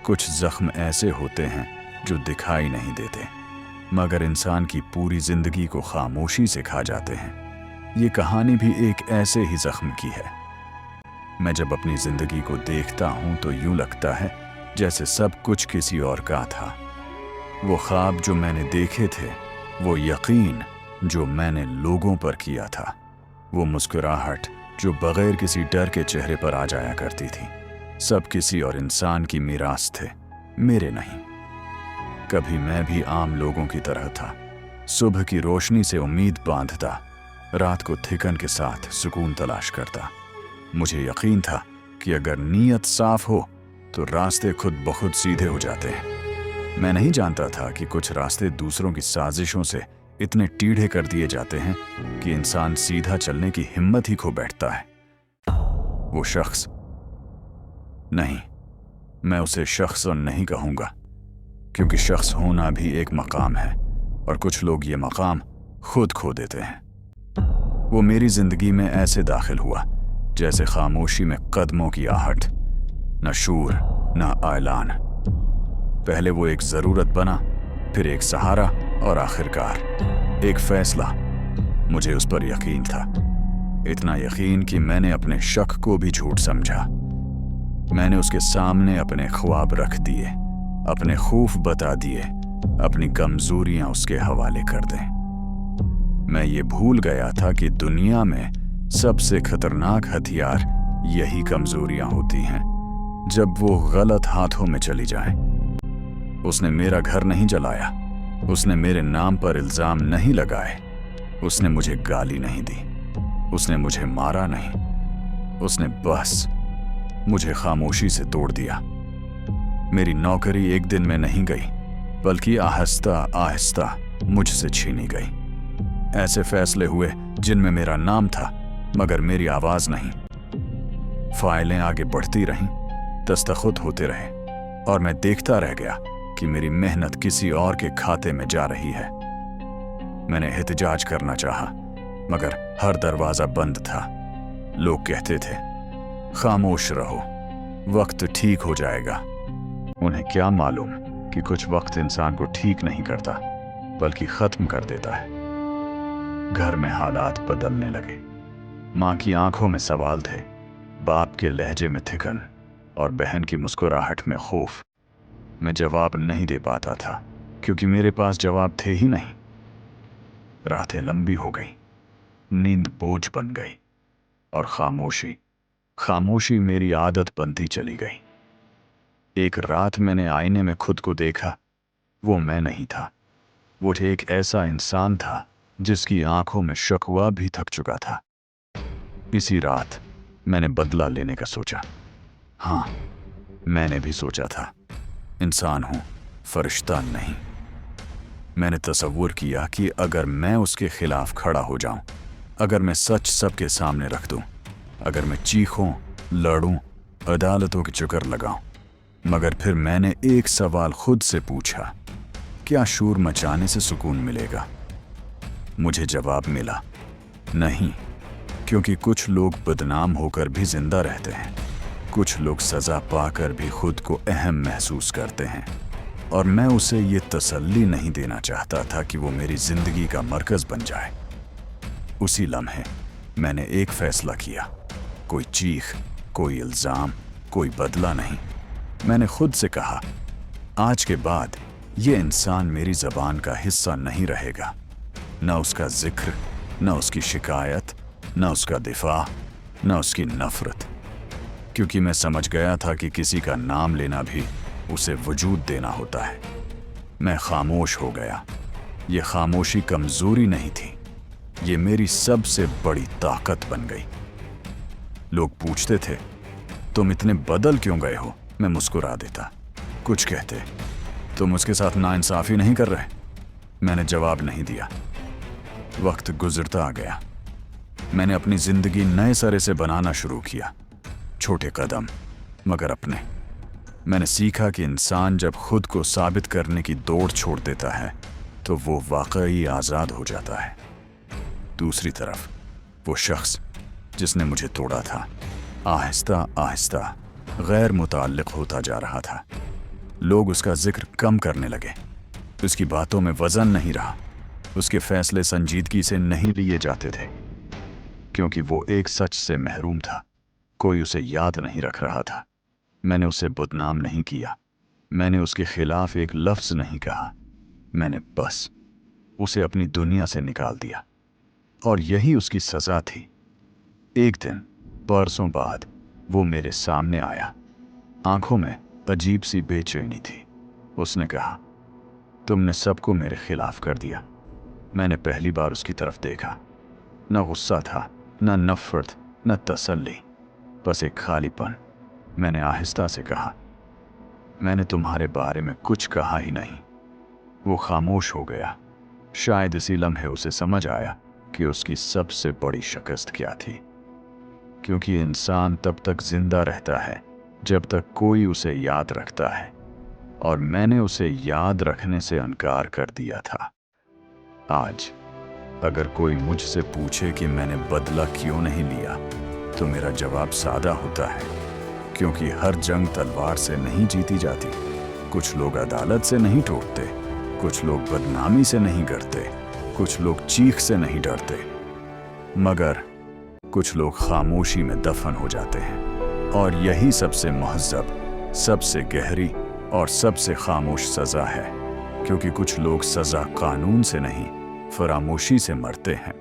कुछ जख्म ऐसे होते हैं जो दिखाई नहीं देते, मगर इंसान की पूरी जिंदगी को खामोशी से खा जाते हैं। ये कहानी भी एक ऐसे ही जख्म की है। मैं जब अपनी जिंदगी को देखता हूँ तो यूं लगता है जैसे सब कुछ किसी और का था। वो ख्वाब जो मैंने देखे थे, वो यकीन जो मैंने लोगों पर किया था, वो मुस्कुराहट जो बगैर किसी डर के चेहरे पर आ जाया करती थी, सब किसी और इंसान की मीरास थे, मेरे नहीं। कभी मैं भी आम लोगों की तरह था, सुबह की रोशनी से उम्मीद बांधता, रात को थिकन के साथ सुकून तलाश करता। मुझे यकीन था कि अगर नीयत साफ हो तो रास्ते खुद ब खुद सीधे हो जाते हैं। मैं नहीं जानता था कि कुछ रास्ते दूसरों की साजिशों से इतने टीढ़े कर दिए जाते हैं कि इंसान सीधा चलने की हिम्मत ही खो बैठता है। वो शख्स नहीं, मैं उसे शख्स नहीं कहूँगा, क्योंकि शख्स होना भी एक मकाम है और कुछ लोग ये मकाम खुद खो देते हैं। वो मेरी जिंदगी में ऐसे दाखिल हुआ जैसे खामोशी में कदमों की आहट, न शूर न ऐलान। पहले वो एक ज़रूरत बना, फिर एक सहारा और आखिरकार एक फैसला। मुझे उस पर यकीन था, इतना यकीन कि मैंने अपने शक को भी झूठ समझा। मैंने उसके सामने अपने ख्वाब रख दिए, अपने खौफ बता दिए, अपनी कमजोरियां उसके हवाले कर दें। मैं ये भूल गया था कि दुनिया में सबसे खतरनाक हथियार यही कमजोरियां होती हैं, जब वो गलत हाथों में चली जाएं। उसने मेरा घर नहीं जलाया, उसने मेरे नाम पर इल्जाम नहीं लगाए, उसने मुझे गाली नहीं दी, उसने मुझे मारा नहीं, उसने बस मुझे खामोशी से तोड़ दिया। मेरी नौकरी एक दिन में नहीं गई, बल्कि आहिस्ता आहिस्ता मुझसे छीनी गई। ऐसे फैसले हुए जिनमें मेरा नाम था मगर मेरी आवाज नहीं। फाइलें आगे बढ़ती रहीं, दस्तखत होते रहे और मैं देखता रह गया कि मेरी मेहनत किसी और के खाते में जा रही है। मैंने एहतजाज करना चाहा, मगर हर दरवाजा बंद था। लोग कहते थे, खामोश रहो, वक्त ठीक हो जाएगा। उन्हें क्या मालूम कि कुछ वक्त इंसान को ठीक नहीं करता, बल्कि खत्म कर देता है। घर में हालात बदलने लगे। माँ की आंखों में सवाल थे, बाप के लहजे में थिकन और बहन की मुस्कुराहट में खौफ। मैं जवाब नहीं दे पाता था, क्योंकि मेरे पास जवाब थे ही नहीं। रातें लंबी हो गई, नींद बोझ बन गई और खामोशी मेरी आदत बनती चली गई। एक रात मैंने आईने में खुद को देखा। वो मैं नहीं था, वो एक ऐसा इंसान था जिसकी आंखों में शकवा भी थक चुका था। इसी रात मैंने बदला लेने का सोचा। हाँ, मैंने भी सोचा था, इंसान हूं, फरिश्ता नहीं। मैंने तसव्वुर किया कि अगर मैं उसके खिलाफ खड़ा हो जाऊं, अगर मैं सच सबके सामने रख दूं, अगर मैं चीखूं, लड़ूं, अदालतों के चक्कर लगाऊं, मगर फिर मैंने एक सवाल खुद से पूछा, क्या शोर मचाने से सुकून मिलेगा? मुझे जवाब मिला, नहीं, क्योंकि कुछ लोग बदनाम होकर भी जिंदा रहते हैं, कुछ लोग सजा पाकर भी खुद को अहम महसूस करते हैं। और मैं उसे ये तसल्ली नहीं देना चाहता था कि वो मेरी जिंदगी का मरकज बन जाए। उसी लम्हे मैंने एक फैसला किया, कोई चीख, कोई इल्जाम, कोई बदला नहीं। मैंने खुद से कहा, आज के बाद ये इंसान मेरी ज़बान का हिस्सा नहीं रहेगा। न उसका जिक्र, न उसकी शिकायत, न उसका दिफा, न उसकी नफरत। क्योंकि मैं समझ गया था कि किसी का नाम लेना भी उसे वजूद देना होता है। मैं खामोश हो गया। ये खामोशी कमजोरी नहीं थी, ये मेरी सबसे बड़ी ताकत बन गई। लोग पूछते थे, तुम इतने बदल क्यों गए हो? मैं मुस्कुरा देता। कुछ कहते, तुम उसके साथ नाइंसाफी नहीं कर रहे? मैंने जवाब नहीं दिया। वक्त गुजरता गया। मैंने अपनी जिंदगी नए सिरे से बनाना शुरू किया, छोटे कदम मगर अपने। मैंने सीखा कि इंसान जब खुद को साबित करने की दौड़ छोड़ देता है तो वो वाकई आज़ाद हो जाता है। दूसरी तरफ वो शख्स जिसने मुझे तोड़ा था, आहिस्ता आहिस्ता गैर मुताल्लिक होता जा रहा था। लोग उसका जिक्र कम करने लगे। उसकी बातों में वजन नहीं रहा। उसके फैसले संजीदगी से नहीं लिए जाते थे, क्योंकि वो एक सच से महरूम था। कोई उसे याद नहीं रख रहा था। मैंने उसे बदनाम नहीं किया। मैंने उसके खिलाफ एक लफ्ज नहीं कहा। मैंने बस उसे अपनी दुनिया से निकाल दिया, और यही उसकी सजा थी। एक दिन बरसों बाद वो मेरे सामने आया। आंखों में अजीब सी बेचैनी थी। उसने कहा, तुमने सबको मेरे खिलाफ कर दिया। मैंने पहली बार उसकी तरफ देखा। न गुस्सा था, न नफरत, न तसल्ली, बस एक खालीपन। मैंने आहिस्ता से कहा, मैंने तुम्हारे बारे में कुछ कहा ही नहीं। वो खामोश हो गया। शायद इसी लम्हे उसे समझ आया कि उसकी सबसे बड़ी शिकस्त क्या थी, क्योंकि इंसान तब तक जिंदा रहता है जब तक कोई उसे याद रखता है, और मैंने उसे याद रखने से इनकार कर दिया था। आज अगर कोई मुझसे पूछे कि मैंने बदला क्यों नहीं लिया, तो मेरा जवाब सादा होता है, क्योंकि हर जंग तलवार से नहीं जीती जाती। कुछ लोग अदालत से नहीं टूटते, कुछ लोग बदनामी से नहीं डरते, कुछ लोग चीख से नहीं डरते, मगर कुछ लोग खामोशी में दफन हो जाते हैं। और यही सबसे महज़ब, सबसे गहरी और सबसे खामोश सज़ा है, क्योंकि कुछ लोग सज़ा कानून से नहीं, फरामोशी से मरते हैं।